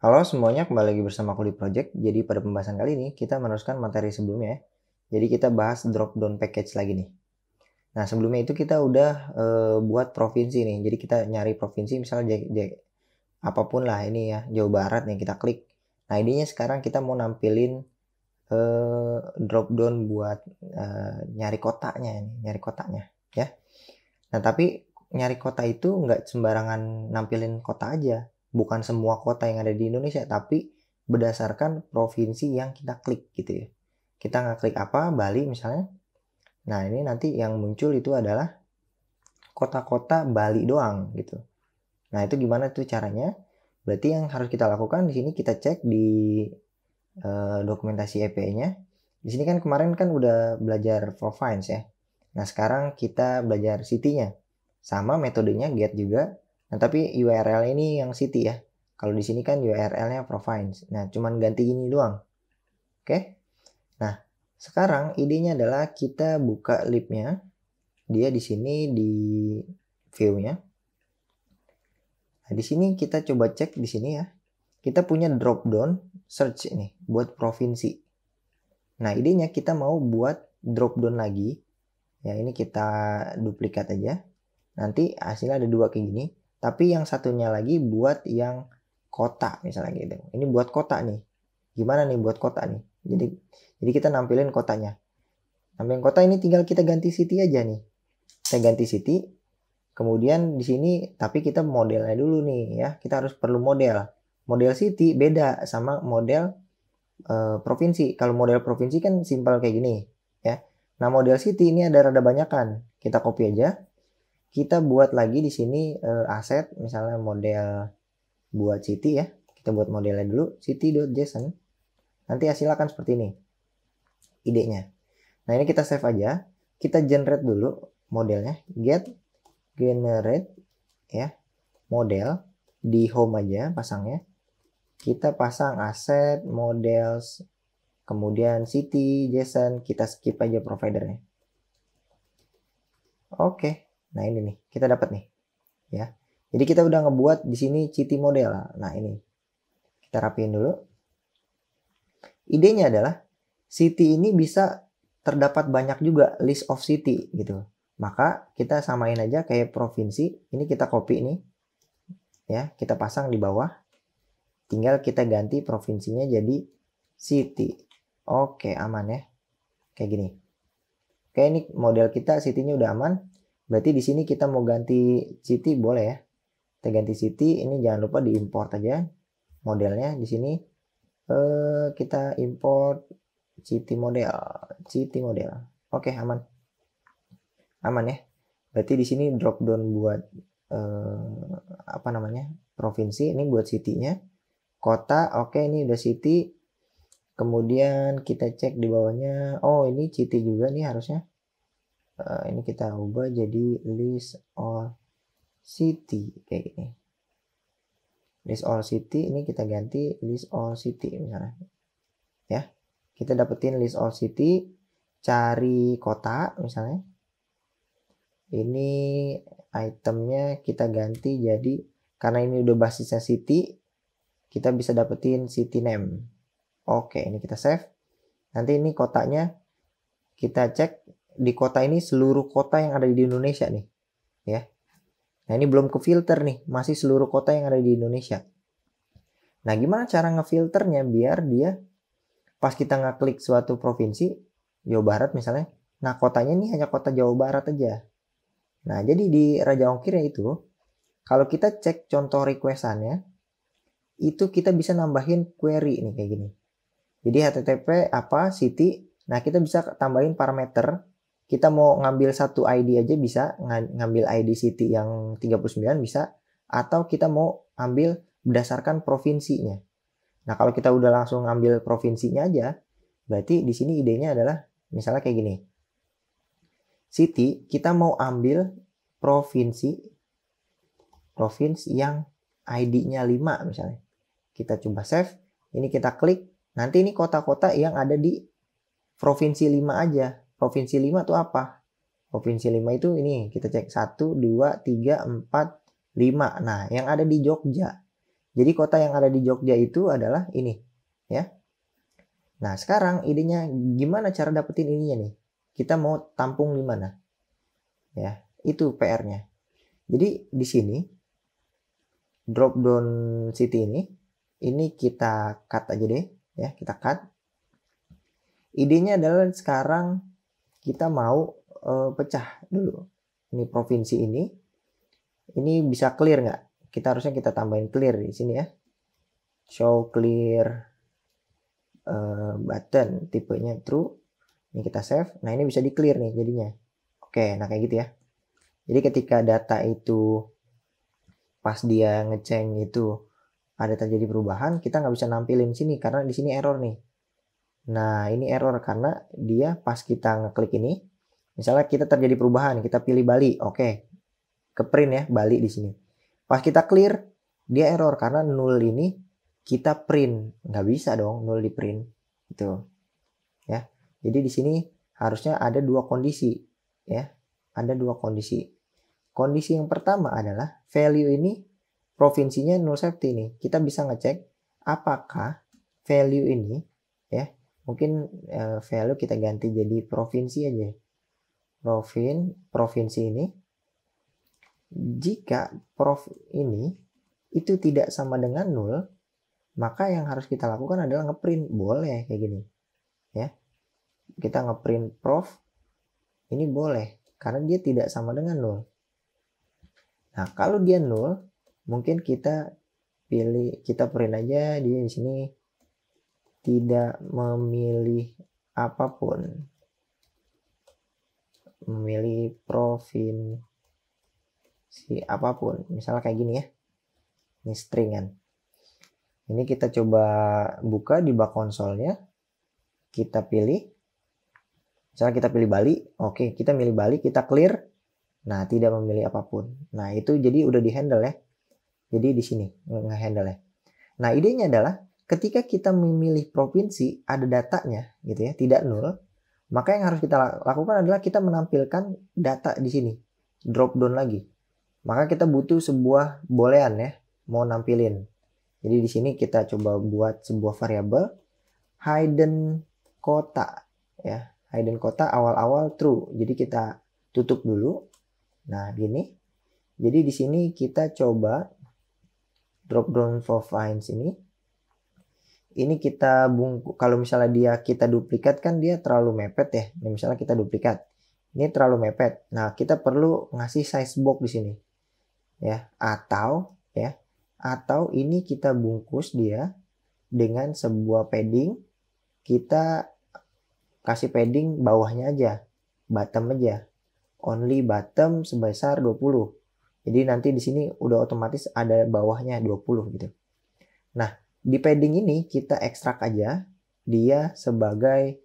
Halo semuanya, kembali lagi bersama aku di Project. Jadi pada pembahasan kali ini kita meneruskan materi sebelumnya ya. Jadi kita bahas drop down package lagi nih. Nah sebelumnya itu kita udah buat provinsi nih. Jadi kita nyari provinsi misalnya apapun lah ini ya, Jawa Barat nih kita klik. Nah idenya sekarang kita mau nampilin drop down buat nyari kotanya nih, nyari kotanya ya. Nah tapi nyari kota itu nggak sembarangan nampilin kota aja. Bukan semua kota yang ada di Indonesia, tapi berdasarkan provinsi yang kita klik gitu ya. Kita nggak klik apa, Bali misalnya. Nah ini nanti yang muncul itu adalah kota-kota Bali doang gitu. Nah itu gimana tuh caranya? Berarti yang harus kita lakukan di sini kita cek di dokumentasi EPE-nya. Di sini kan kemarin kan udah belajar province ya. Nah sekarang kita belajar city-nya. Sama metodenya get juga. Nah tapi URL ini yang city ya. Kalau di sini kan URL-nya province. Nah cuman ganti ini doang. Oke. Nah sekarang idenya adalah kita buka lib-nya. Dia di sini di view-nya. Nah di sini kita coba cek di sini ya. Kita punya drop down search ini buat provinsi. Nah idenya kita mau buat drop down lagi. Ya ini kita duplikat aja. Nanti hasilnya ada dua kayak gini. Tapi yang satunya lagi buat yang kota misalnya gitu. Ini buat kota nih. Gimana nih buat kota nih? Jadi kita nampilin kotanya. Nampilin kota ini tinggal kita ganti city aja nih. Kita ganti city. Kemudian di sini tapi kita modelnya dulu nih ya. Kita harus perlu model. Model city beda sama model provinsi. Kalau model provinsi kan simpel kayak gini ya. Nah model city ini ada rada banyakan. Kita copy aja. Kita buat lagi di sini aset misalnya model buat city ya. Kita buat modelnya dulu city.json. Nanti hasilnya akan seperti ini. Idenya. Nah, ini kita save aja. Kita generate dulu modelnya. Get generate ya. Model di home aja pasangnya. Kita pasang aset models kemudian city JSON, kita skip aja providernya. Oke. Nah ini nih, kita dapat nih, ya. Jadi kita udah ngebuat di sini city model. Nah ini, kita rapiin dulu. Idenya adalah city ini bisa terdapat banyak juga list of city gitu. Maka kita samain aja kayak provinsi. Ini kita copy nih, ya. Kita pasang di bawah. Tinggal kita ganti provinsinya jadi city. Oke, aman ya. Kayak gini. Oke, ini model kita city-nya udah aman. Berarti di sini kita mau ganti city boleh ya. Kita ganti city, ini jangan lupa diimport aja modelnya di sini. Kita import city model. Oke, aman. Aman ya. Berarti di sini drop down buat provinsi, ini buat city-nya. Kota, oke ini udah city. Kemudian kita cek di bawahnya, oh ini city juga nih harusnya. Ini kita ubah jadi list all city kayak gini. List all city ini kita ganti list all city misalnya. Ya. Kita dapetin list all city, cari kota misalnya. Ini itemnya kita ganti jadi karena ini udah basisnya city, kita bisa dapetin city name. Oke, ini kita save. Nanti ini kotanya kita cek di kota ini seluruh kota yang ada di Indonesia nih, ya. Nah ini belum ke filter nih, masih seluruh kota yang ada di Indonesia. Nah gimana cara ngefilternya biar dia pas kita ngeklik suatu provinsi, Jawa Barat misalnya, nah kotanya ini hanya kota Jawa Barat aja. Nah jadi di Raja Ongkirnya itu, kalau kita cek contoh requestannya, itu kita bisa nambahin query nih kayak gini. Jadi http city, nah kita bisa tambahin parameter. Kita mau ngambil satu ID aja bisa, ngambil ID city yang 39 bisa, atau kita mau ambil berdasarkan provinsinya. Nah, kalau kita udah langsung ngambil provinsinya aja, berarti di sini idenya adalah misalnya kayak gini. City, kita mau ambil provinsi yang ID-nya 5 misalnya. Kita coba save, ini kita klik, nanti ini kota-kota yang ada di provinsi 5 aja. Provinsi 5 itu apa? Provinsi 5 itu ini kita cek 1, 2, 3, 4, 5. Nah yang ada di Jogja. Jadi kota yang ada di Jogja itu adalah ini, ya. Nah, sekarang idenya gimana cara dapetin ininya nih? Kita mau tampung di mana? Ya, itu PR-nya. Jadi di sini drop down city ini kita cut aja deh, ya, kita cut. Idenya adalah sekarang kita mau pecah dulu. Ini provinsi ini bisa clear nggak? Harusnya kita tambahin clear di sini ya. Show clear button, tipenya true. Ini kita save. Nah, ini bisa di clear nih jadinya. Oke, nah kayak gitu ya. Jadi ketika data itu pas dia ngeceng itu ada terjadi perubahan, kita nggak bisa nampilin sini karena di sini error nih. Nah, ini error karena dia pas kita ngeklik ini, misalnya kita terjadi perubahan, kita pilih Bali, oke, ke print ya Bali di sini. Pas kita clear, dia error karena null ini kita print, nggak bisa dong null di print, gitu, ya. Jadi di sini harusnya ada dua kondisi, ya, ada dua kondisi. Kondisi yang pertama adalah value ini provinsinya null safety nih. Kita bisa ngecek apakah value ini, ya, mungkin value kita ganti jadi provinsi aja. Provinsi ini, jika prof ini itu tidak sama dengan null, maka yang harus kita lakukan adalah ngeprint. Boleh kayak gini, ya. Kita ngeprint prof ini boleh karena dia tidak sama dengan null. Nah, kalau dia null, mungkin kita print aja dia di sini tidak memilih apapun. Memilih provinsi apapun. Misalnya kayak gini ya. Ini stringan. Ini kita coba buka di bak konsolnya. Kita pilih. Misalnya kita pilih Bali. Oke, kita milih Bali, kita clear. Nah, tidak memilih apapun. Nah, itu jadi udah di-handle ya. Jadi di sini nge-handle ya. Nah, idenya adalah ketika kita memilih provinsi, ada datanya gitu ya, tidak null, maka yang harus kita lakukan adalah kita menampilkan data di sini. Drop down lagi. Maka kita butuh sebuah boolean ya, mau nampilin. Jadi di sini kita coba buat sebuah variabel hidden kota ya. Hidden kota awal-awal true. Jadi kita tutup dulu. Nah, gini. Jadi di sini kita coba drop down for finds ini kita kalau misalnya kita duplikat kan dia terlalu mepet ya. Ini misalnya kita duplikat. Ini terlalu mepet. Nah, kita perlu ngasih size box di sini. Ya, atau ini kita bungkus dia dengan sebuah padding. Kita kasih padding bawahnya aja. Bottom aja. Only bottom sebesar 20. Jadi nanti di sini udah otomatis ada bawahnya 20 gitu. Nah, di padding ini kita ekstrak aja dia sebagai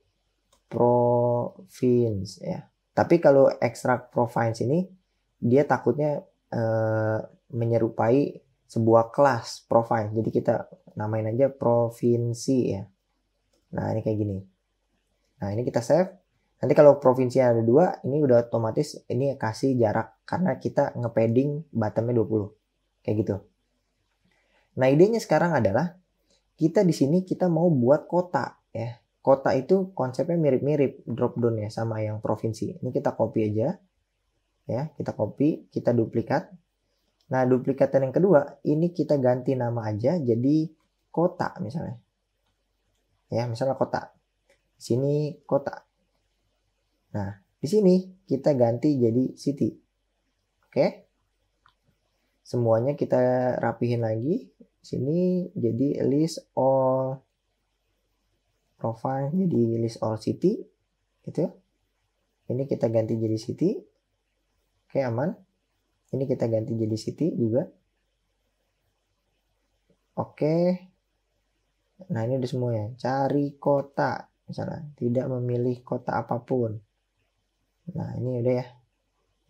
province ya. Tapi kalau ekstrak province ini dia takutnya menyerupai sebuah kelas province. Jadi kita namain aja provinsi ya. Nah, ini kayak gini. Nah, ini kita save. Nanti kalau provinsinya ada 2, ini udah otomatis ini kasih jarak karena kita nge-padding bottomnya 20. Kayak gitu. Nah, idenya sekarang adalah kita di sini kita mau buat kota ya. Kota itu konsepnya mirip-mirip drop down ya sama yang provinsi. Ini kita copy aja. Ya, kita copy, kita duplikat. Nah, duplikatan yang kedua, ini kita ganti nama aja jadi kota misalnya. Ya, misalnya kota. Sini kota. Nah, di sini kita ganti jadi city. Oke. Semuanya kita rapihin lagi. Sini jadi list all profile, jadi list all city. Gitu. Ini kita ganti jadi city. Oke, aman. Ini kita ganti jadi city juga. Oke. Nah, ini udah semuanya. Cari kota. Misalnya, tidak memilih kota apapun. Nah, ini udah ya.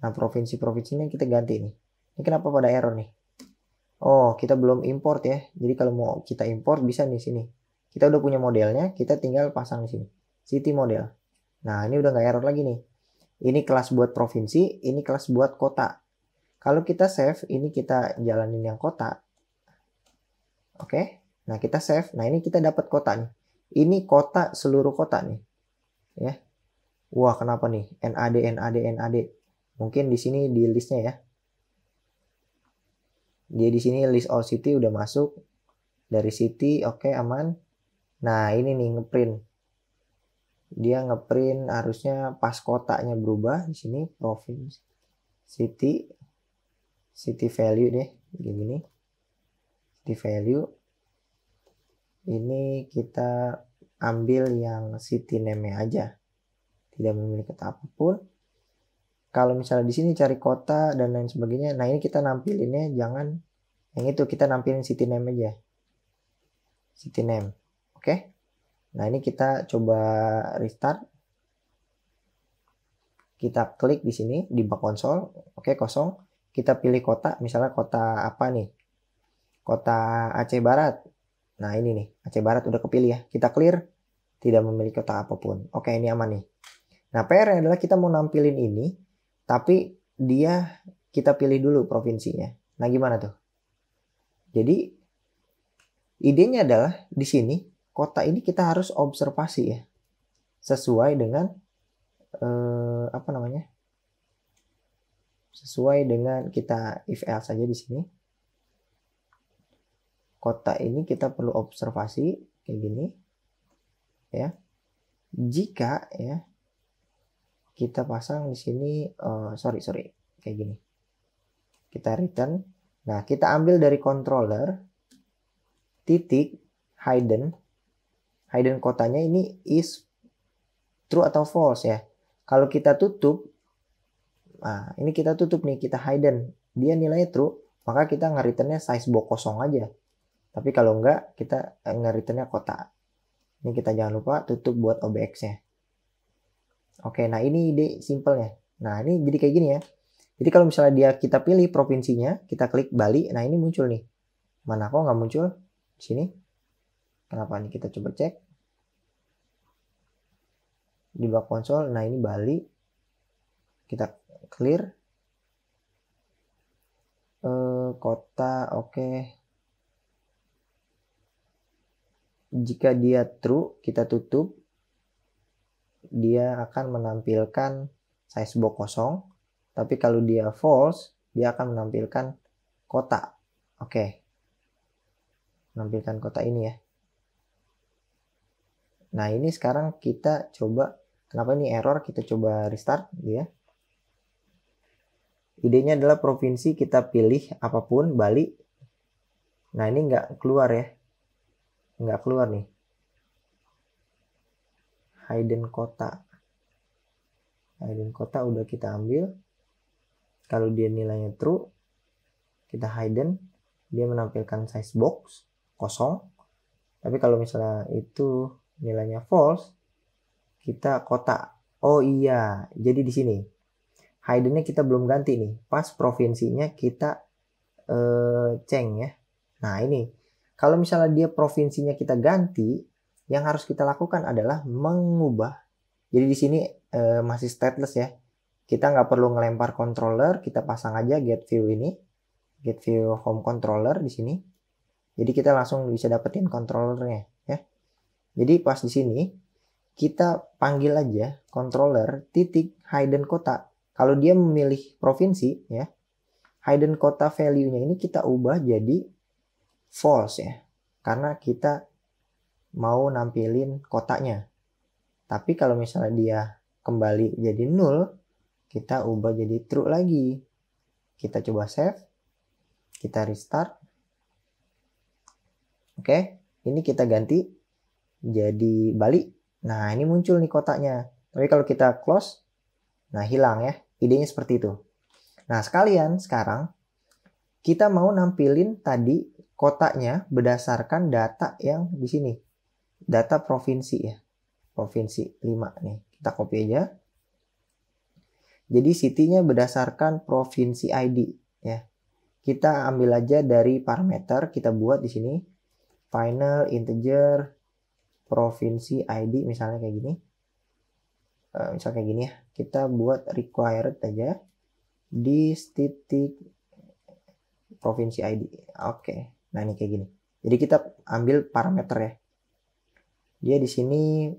Nah, provinsi-provinsinya kita ganti nih. Ini kenapa pada error nih? Oh, kita belum import ya. Jadi kalau mau kita import bisa di sini. Kita udah punya modelnya, kita tinggal pasang di sini. City model. Nah, ini udah nggak error lagi nih. Ini kelas buat provinsi, ini kelas buat kota. Kalau kita save, ini kita jalanin yang kota. Oke. Nah, kita save. Nah, ini kita dapat kota nih. Ini kota, seluruh kota nih. Ya. Wah, kenapa nih? NAD, NAD, NAD. Mungkin di sini di listnya ya. Dia di sini list all city udah masuk. Dari city, oke, aman. Nah, ini nih ngeprint. Dia ngeprint harusnya pas kotanya berubah di sini provinsi city value deh gini. City value ini kita ambil yang city name-nya aja. Tidak memiliki kata apapun. Kalau misalnya di sini cari kota dan lain sebagainya, nah ini kita nampilinnya jangan yang itu, kita nampilin city name aja. City name. Oke. Nah, ini kita coba restart. Kita klik di sini di bak konsol. Oke, kosong. Kita pilih kota, misalnya kota apa nih? Kota Aceh Barat. Nah, ini nih, Aceh Barat udah kepilih ya. Kita clear, tidak memiliki kota apapun. Oke, ini aman nih. Nah, PR adalah kita mau nampilin ini, tapi dia kita pilih dulu provinsinya. Nah, gimana tuh? Jadi, idenya adalah di sini, kota ini kita harus observasi ya. Sesuai dengan, apa namanya? Sesuai dengan kita if else saja di sini. Kota ini kita perlu observasi kayak gini ya. Jika ya kita pasang di sini sorry kayak gini. Kita return. Nah, kita ambil dari controller titik hidden kotanya ini is true atau false ya. Kalau kita tutup, nah ini kita tutup nih, kita hidden, dia nilainya true, maka kita nge-returnnya size box kosong aja. Tapi kalau enggak, kita nge-returnnya kota. Ini kita jangan lupa tutup buat OBX-nya. Oke, nah ini ide simpelnya. Nah, ini jadi kayak gini ya. Jadi kalau misalnya dia kita pilih provinsinya, kita klik Bali, nah ini muncul nih. Mana kok nggak muncul? Di sini. Kenapa nih? Kita coba cek. Di bak konsol, nah ini Bali. Kita clear. Kota, oke. Jika dia true, kita tutup. Dia akan menampilkan size box kosong. Tapi kalau dia false, dia akan menampilkan kota. Oke. Menampilkan kota ini ya. Nah, ini sekarang kita coba, kenapa ini error, kita coba restart ya. Idenya adalah provinsi kita pilih apapun, Bali. Nah, ini nggak keluar ya. Nggak keluar nih. Hidden kota. Hidden kota udah kita ambil. Kalau dia nilainya true, kita hidden, dia menampilkan size box kosong. Tapi kalau misalnya itu nilainya false, kita kota. Oh iya, jadi di sini hiddennya kita belum ganti nih. Pas provinsinya kita ceng ya. Nah, ini kalau misalnya dia provinsinya kita ganti, yang harus kita lakukan adalah mengubah. Jadi di sini masih stateless ya. Kita nggak perlu ngelempar controller, kita pasang aja get view ini, get view home controller di sini. Jadi kita langsung bisa dapetin controllernya ya. Jadi pas di sini kita panggil aja controller titik hidden kota. Kalau dia memilih provinsi ya, hidden kota value-nya ini kita ubah jadi false ya. Karena kita mau nampilin kotanya. Tapi kalau misalnya dia kembali jadi null, kita ubah jadi true lagi. Kita coba save. Kita restart. Oke, ini kita ganti jadi Bali. Nah, ini muncul nih kotanya. Tapi kalau kita close, nah hilang ya. Idenya seperti itu. Nah, sekalian sekarang kita mau nampilin tadi kotanya berdasarkan data yang di sini. Data provinsi ya. Provinsi 5 nih. Kita copy aja. Jadi city-nya berdasarkan provinsi ID ya. Kita ambil aja dari parameter, kita buat di sini final integer provinsi ID misalnya kayak gini. Misal kayak gini ya. Kita buat required aja di titik provinsi ID. Oke. Nah, ini kayak gini. Jadi kita ambil parameter ya. Dia di sini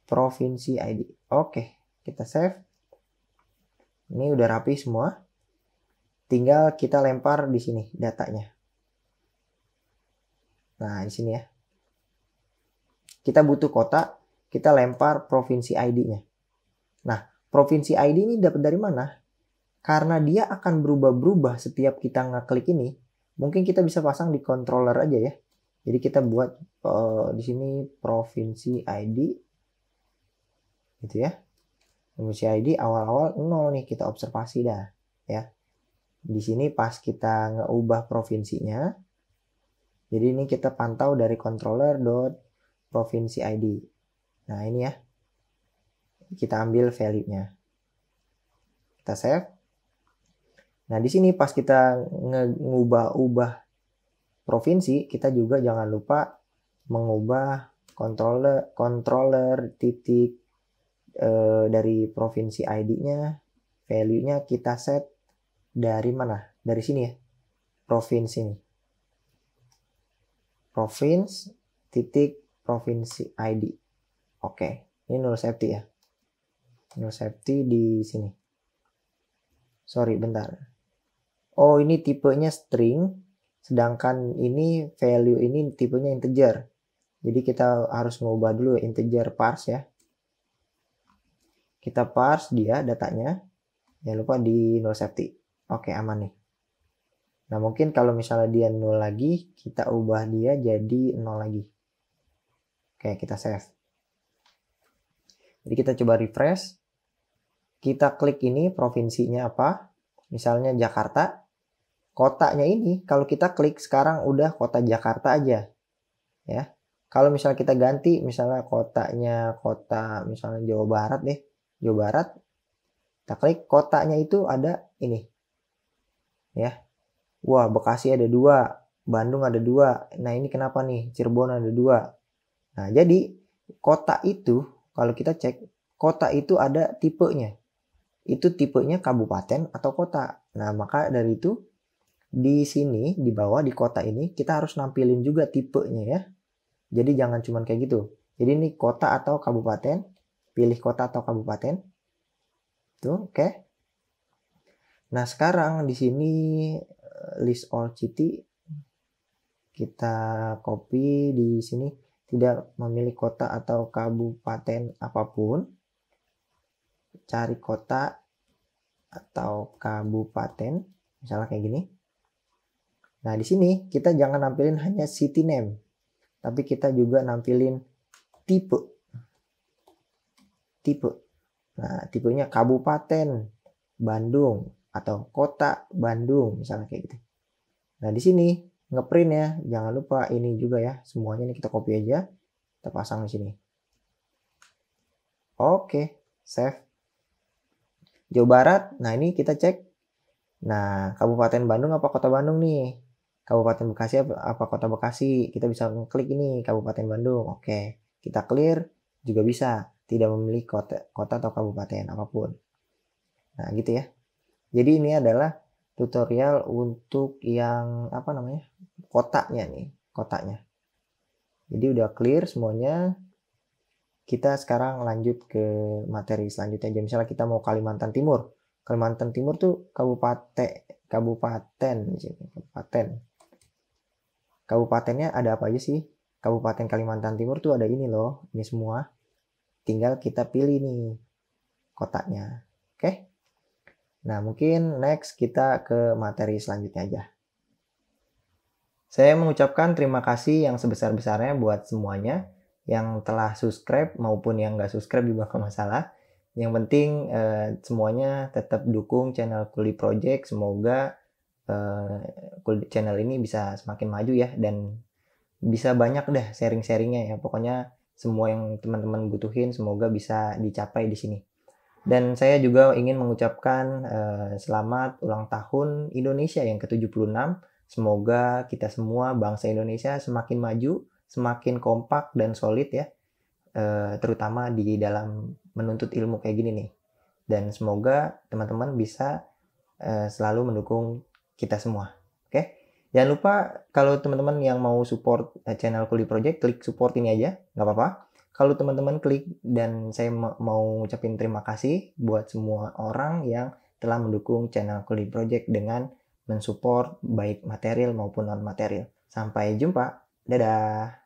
provinsi ID. Oke, kita save. Ini udah rapi semua. Tinggal kita lempar di sini datanya. Nah, di sini ya. Kita butuh kota, kita lempar provinsi ID-nya. Nah, provinsi ID ini dapat dari mana? Karena dia akan berubah-berubah setiap kita ngeklik ini. Mungkin kita bisa pasang di controller aja ya. Jadi kita buat di sini provinsi ID, gitu ya. Provinsi ID awal-awal 0 nih, kita observasi dah, ya. Di sini pas kita ngeubah provinsinya, jadi ini kita pantau dari controller dot provinsi ID. Nah ini ya, kita ambil value-nya, kita save. Nah di sini pas kita ngubah-ubah provinsi, kita juga jangan lupa mengubah controller titik dari provinsi ID-nya, value-nya kita set dari mana? Dari sini ya, provinsi ini. Province titik provinsi ID. Oke, ini null safety ya. Null safety di sini. Sorry, bentar. Oh, ini tipenya string, sedangkan ini value ini tipenya integer. Jadi kita harus ngubah dulu integer parse ya. Kita parse dia datanya, jangan lupa di null safety. Oke, aman nih. Nah, mungkin kalau misalnya dia 0 lagi, kita ubah dia jadi 0 lagi. Oke, kita save. Jadi kita coba refresh. Kita klik ini provinsinya apa. Misalnya Jakarta. Kotanya ini, kalau kita klik sekarang udah kota Jakarta aja. Ya. Kalau misalnya kita ganti, misalnya kotanya kota misalnya Jawa Barat deh. Jawa Barat. Kita klik kotanya itu ada ini. Ya. Wah, Bekasi ada 2, Bandung ada 2. Nah, ini kenapa nih? Cirebon ada 2. Nah, jadi kota itu, kalau kita cek, kota itu ada tipenya. Itu tipenya kabupaten atau kota. Nah, maka dari itu, di sini, di bawah, di kota ini, kita harus nampilin juga tipenya ya. Jadi jangan cuma kayak gitu. Jadi ini kota atau kabupaten, pilih kota atau kabupaten. Tuh, oke. Nah, sekarang di sini list all city kita copy di sini, tidak memilih kota atau kabupaten apapun, cari kota atau kabupaten misalnya kayak gini. Nah di sini kita jangan nampilin hanya city name, tapi kita juga nampilin tipe. Nah tipenya kabupaten Bandung atau kota Bandung misalnya kayak gitu. Nah di sini ngeprint ya, jangan lupa ini juga ya, semuanya ini kita copy aja, kita pasang di sini. Oke, save. Jawa Barat, nah ini kita cek. Nah Kabupaten Bandung apa Kota Bandung nih? Kabupaten Bekasi apa Kota Bekasi? Kita bisa klik ini Kabupaten Bandung. Oke, kita clear juga bisa, tidak memilih kota atau kabupaten apapun. Nah gitu ya. Jadi ini adalah tutorial untuk yang apa namanya, kotanya nih, kotanya. Jadi udah clear semuanya. Kita sekarang lanjut ke materi selanjutnya aja. Misalnya kita mau Kalimantan Timur. Kalimantan Timur tuh kabupaten. Kabupatennya ada apa aja sih? Kabupaten Kalimantan Timur tuh ada ini loh, ini semua. Tinggal kita pilih nih kotanya. Oke? Nah, mungkin next kita ke materi selanjutnya aja. Saya mengucapkan terima kasih yang sebesar-besarnya buat semuanya yang telah subscribe maupun yang nggak subscribe juga nggak masalah. Yang penting semuanya tetap dukung channel Kuli Project. Semoga channel ini bisa semakin maju ya, dan bisa banyak deh sharing-sharingnya ya. Pokoknya semua yang teman-teman butuhin semoga bisa dicapai di sini. Dan saya juga ingin mengucapkan selamat ulang tahun Indonesia yang ke-76. Semoga kita semua bangsa Indonesia semakin maju, semakin kompak dan solid ya. Terutama di dalam menuntut ilmu kayak gini nih. Dan semoga teman-teman bisa selalu mendukung kita semua. Oke? Jangan lupa kalau teman-teman yang mau support channel Kuli Project, klik support ini aja, nggak apa-apa. Kalau teman-teman klik, dan saya mau ucapin terima kasih buat semua orang yang telah mendukung channel Kuli Project dengan mensupport baik material maupun non-material. Sampai jumpa, dadah!